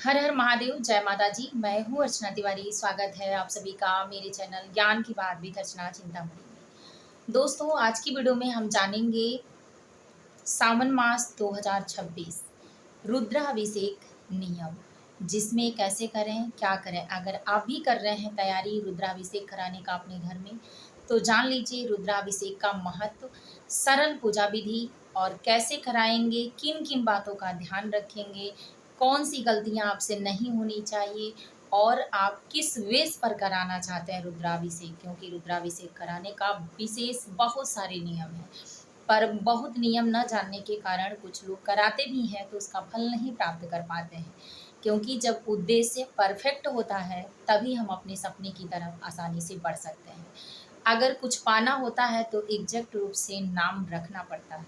हर हर महादेव, जय माता जी। मैं हूँ अर्चना तिवारी। स्वागत है आप सभी का मेरे चैनल ज्ञान की बात विद अर्चना चिंतामणि में। दोस्तों, आज की वीडियो में हम जानेंगे सावन मास 2026 रुद्राभिषेक नियम, जिसमें कैसे करें, क्या करें। अगर आप भी कर रहे हैं तैयारी रुद्राभिषेक कराने का अपने घर में, तो जान लीजिए रुद्राभिषेक का महत्व, सरल पूजा विधि और कैसे कराएंगे, किन किन बातों का ध्यान रखेंगे, कौन सी गलतियां आपसे नहीं होनी चाहिए और आप किस वेश पर कराना चाहते हैं रुद्राभिषेक, क्योंकि रुद्राभिषेक कराने का विशेष बहुत सारे नियम हैं। पर बहुत नियम न जानने के कारण कुछ लोग कराते भी हैं तो उसका फल नहीं प्राप्त कर पाते हैं, क्योंकि जब उद्देश्य परफेक्ट होता है तभी हम अपने सपने की तरफ आसानी से बढ़ सकते हैं। अगर कुछ पाना होता है तो एग्जैक्ट रूप से नाम रखना पड़ता है,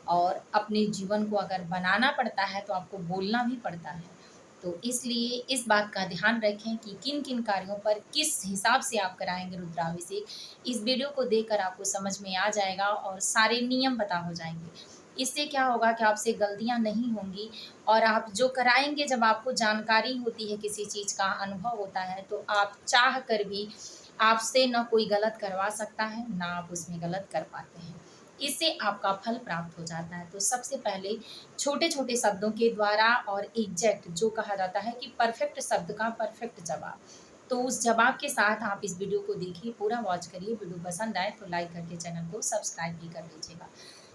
और अपने जीवन को अगर बनाना पड़ता है तो आपको बोलना भी पड़ता है। तो इसलिए इस बात का ध्यान रखें कि किन किन कार्यों पर किस हिसाब से आप कराएंगे रुद्राभिषेक। इस वीडियो को देखकर आपको समझ में आ जाएगा और सारे नियम पता हो जाएंगे। इससे क्या होगा कि आपसे गलतियां नहीं होंगी, और आप जो कराएंगे, जब आपको जानकारी होती है, किसी चीज़ का अनुभव होता है, तो आप चाह कर भी आपसे ना कोई गलत करवा सकता है, ना आप उसमें गलत कर पाते हैं। इससे आपका फल प्राप्त हो जाता है। तो सबसे पहले छोटे छोटे शब्दों के द्वारा और एग्जैक्ट, जो कहा जाता है कि परफेक्ट शब्द का परफेक्ट जवाब, तो उस जवाब के साथ आप इस वीडियो को देखिए, पूरा वॉच करिए। वीडियो पसंद आए तो लाइक करके चैनल को सब्सक्राइब भी कर लीजिएगा,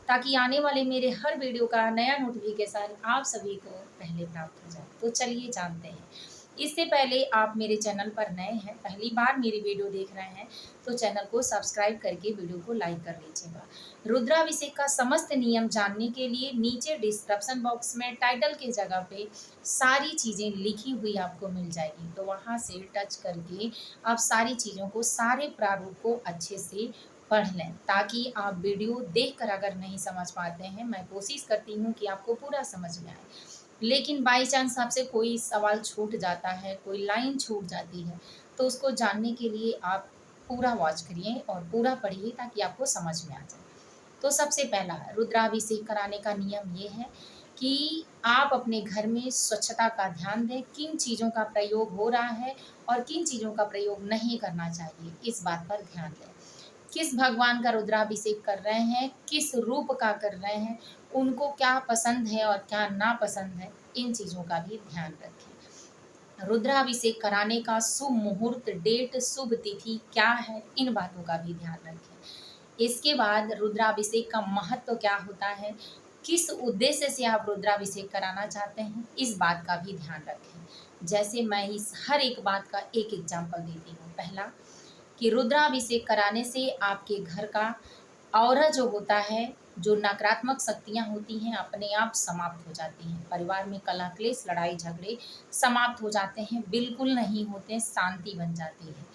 ताकि आने वाले मेरे हर वीडियो का नया नोटिफिकेशन आप सभी को पहले प्राप्त हो जाए। तो चलिए जानते हैं। इससे पहले आप मेरे चैनल पर नए हैं, पहली बार मेरी वीडियो देख रहे हैं, तो चैनल को सब्सक्राइब करके वीडियो को लाइक कर लीजिएगा। रुद्राभिषेक का समस्त नियम जानने के लिए नीचे डिस्क्रिप्शन बॉक्स में टाइटल की जगह पे सारी चीज़ें लिखी हुई आपको मिल जाएगी, तो वहाँ से टच करके आप सारी चीज़ों को, सारे प्रारूप को अच्छे से पढ़ लें, ताकि आप वीडियो देखकर अगर नहीं समझ पाते हैं, मैं कोशिश करती हूँ कि आपको पूरा समझ में आए, लेकिन बाई चांस आपसे कोई सवाल छूट जाता है, कोई लाइन छूट जाती है, तो उसको जानने के लिए आप पूरा वॉच करिए और पूरा पढ़िए, ताकि आपको समझ में आ जाए। तो सबसे पहला रुद्राभिषेक कराने का नियम ये है कि आप अपने घर में स्वच्छता का ध्यान दें, किन चीज़ों का प्रयोग हो रहा है और किन चीज़ों का प्रयोग नहीं करना चाहिए, इस बात पर ध्यान दें। किस भगवान का रुद्राभिषेक कर रहे हैं, किस रूप का कर रहे हैं, उनको क्या पसंद है और क्या नापसंद है, इन चीज़ों का भी ध्यान रखें। रुद्राभिषेक कराने का शुभ मुहूर्त, डेट, शुभ तिथि क्या है, इन बातों का भी ध्यान रखें। इसके बाद रुद्राभिषेक का महत्व क्या होता है, किस उद्देश्य से आप रुद्राभिषेक कराना चाहते हैं, इस बात का भी ध्यान रखें। जैसे मैं इस हर एक बात का एक एग्जाम्पल देती हूँ। पहला, कि रुद्राभिषेक कराने से आपके घर का ऑरा जो होता है, जो नकारात्मक शक्तियाँ होती हैं, अपने आप समाप्त हो जाती हैं। परिवार में कलह क्लेश, लड़ाई झगड़े समाप्त हो जाते हैं, बिल्कुल नहीं होते, शांति बन जाती है।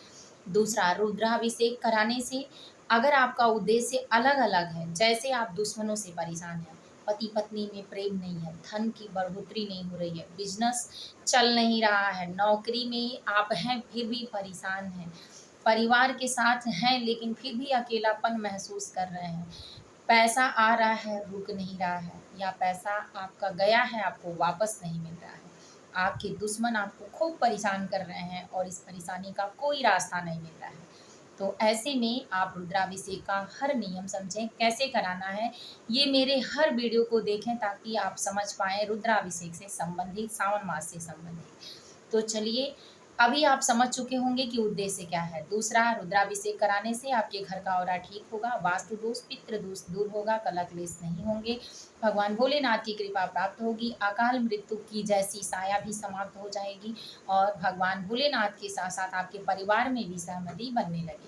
दूसरा, रुद्राभिषेक कराने से अगर आपका उद्देश्य अलग अलग है, जैसे आप दुश्मनों से परेशान हैं, पति पत्नी में प्रेम नहीं है, धन की बढ़ोतरी नहीं हो रही है, बिजनेस चल नहीं रहा है, नौकरी में आप हैं फिर भी परेशान हैं, परिवार के साथ हैं लेकिन फिर भी अकेलापन महसूस कर रहे हैं, पैसा आ रहा है रुक नहीं रहा है, या पैसा आपका गया है आपको वापस नहीं मिल रहा है, आपके दुश्मन आपको खूब परेशान कर रहे हैं और इस परेशानी का कोई रास्ता नहीं मिल रहा है, तो ऐसे में आप रुद्राभिषेक का हर नियम समझें, कैसे कराना है। ये मेरे हर वीडियो को देखें ताकि आप समझ पाएँ रुद्राभिषेक से संबंधित, सावन मास से संबंधित। तो चलिए, अभी आप समझ चुके होंगे कि उद्देश्य क्या है। दूसरा, रुद्राभिषेक कराने से आपके घर का ऑरा ठीक होगा, वास्तु दोष, पितृ दोष दूर होगा, कलह क्लेश नहीं होंगे, भगवान भोलेनाथ की कृपा प्राप्त होगी, अकाल मृत्यु की जैसी साया भी समाप्त हो जाएगी, और भगवान भोलेनाथ के साथ साथ आपके परिवार में भी सहमति बनने लगेगी।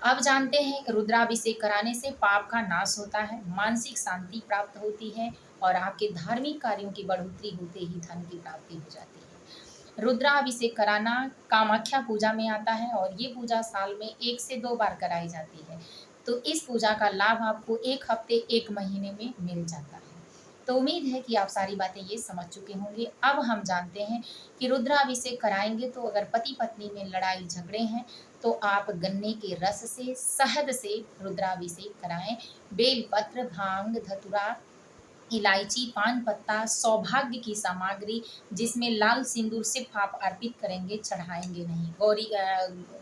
अब जानते हैं कि रुद्राभिषेक कराने से पाप का नाश होता है, मानसिक शांति प्राप्त होती है, और आपके धार्मिक कार्यों की बढ़ोतरी होते ही धन की प्राप्ति हो जाती है। रुद्राभिषेक कराना कामाख्या पूजा में आता है, और ये पूजा साल में 1 से 2 बार कराई जाती है। तो इस पूजा का लाभ आपको 1 हफ्ते 1 महीने में मिल जाता है। तो उम्मीद है कि आप सारी बातें ये समझ चुके होंगे। अब हम जानते हैं कि रुद्राभिषेक कराएंगे तो अगर पति पत्नी में लड़ाई झगड़े हैं, तो आप गन्ने के रस से, शहद से रुद्राभिषेक कराएं। बेलपत्र, भांग, धतूरा इलायची, पान पत्ता, सौभाग्य की सामग्री, जिसमें लाल सिंदूर सिर्फ आप अर्पित करेंगे, चढ़ाएंगे नहीं, गौरी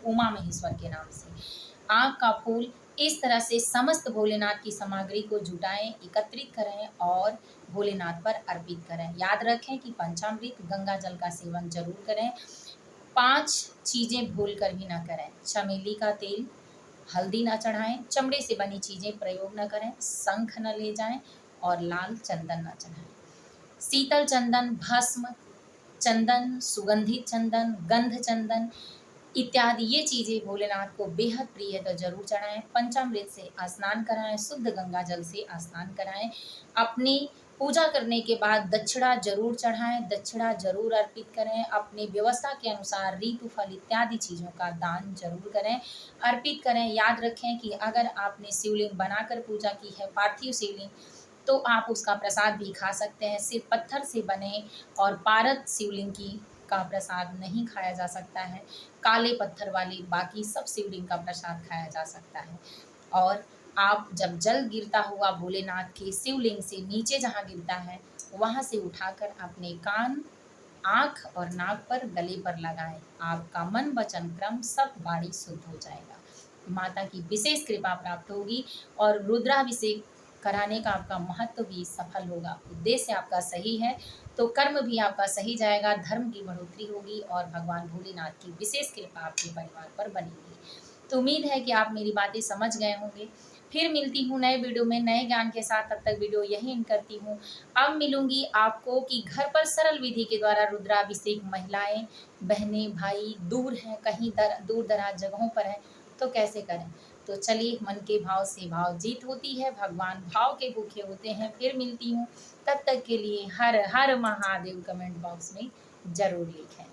उमा महेश्वर के नाम से। आँख का फूल, इस तरह से समस्त भोलेनाथ की सामग्री को जुटाएं, एकत्रित करें और भोलेनाथ पर अर्पित करें। याद रखें कि पंचामृत गंगा जल का सेवन जरूर करें। 5 चीज़ें भूल कर भी ना करें। चमेली का तेल, हल्दी ना चढ़ाएं, चमड़े से बनी चीज़ें प्रयोग न करें, शंख न ले जाएं और लाल चंदन न चढ़ाएं। शीतल चंदन, भस्म, चंदन, सुगंधित चंदन, गंध चंदन इत्यादि ये चीज़ें भोलेनाथ को बेहद प्रिय है, तो जरूर चढ़ाएं। पंचामृत से स्नान कराएं, शुद्ध गंगा जल से स्नान कराएं। अपनी पूजा करने के बाद दक्षिणा जरूर चढ़ाएं, दक्षिणा जरूर अर्पित करें। अपनी व्यवस्था के अनुसार ऋतु फल इत्यादि चीज़ों का दान जरूर करें, अर्पित करें। याद रखें कि अगर आपने शिवलिंग बनाकर पूजा की है, पार्थिव शिवलिंग, तो आप उसका प्रसाद भी खा सकते हैं। सिर्फ पत्थर से बने और पारद शिवलिंग की का प्रसाद नहीं खाया जा सकता है। काले पत्थर वाली बाकी सब शिवलिंग का प्रसाद खाया जा सकता है। और आप जब जल गिरता हुआ भोलेनाथ के शिवलिंग से नीचे जहाँ गिरता है, वहाँ से उठाकर अपने कान, आँख और नाक पर, गले पर लगाएं। आपका मन वचन क्रम सब वाणी शुद्ध हो जाएगा। माता की विशेष कृपा प्राप्त होगी और रुद्राभिषेक कराने का आपका महत्व भी सफल होगा। उद्देश्य आपका सही है तो कर्म भी आपका सही जाएगा, धर्म की बढ़ोतरी होगी और भगवान भोलेनाथ की विशेष कृपा आपके परिवार पर बनेगी। तो उम्मीद है कि आप मेरी बातें समझ गए होंगे। फिर मिलती हूँ नए वीडियो में नए ज्ञान के साथ। तब तक वीडियो यहीं एंड करती हूँ। अब मिलूंगी आपको कि घर पर सरल विधि के द्वारा रुद्राभिषेक महिलाएं, बहनें, भाई दूर हैं, कहीं दूर दराज जगहों पर हैं, तो कैसे करें। तो चलिए, मन के भाव से भाव जीत होती है, भगवान भाव के भूखे होते हैं। फिर मिलती हूँ, तब तक के लिए हर हर महादेव कमेंट बॉक्स में जरूर लिखें।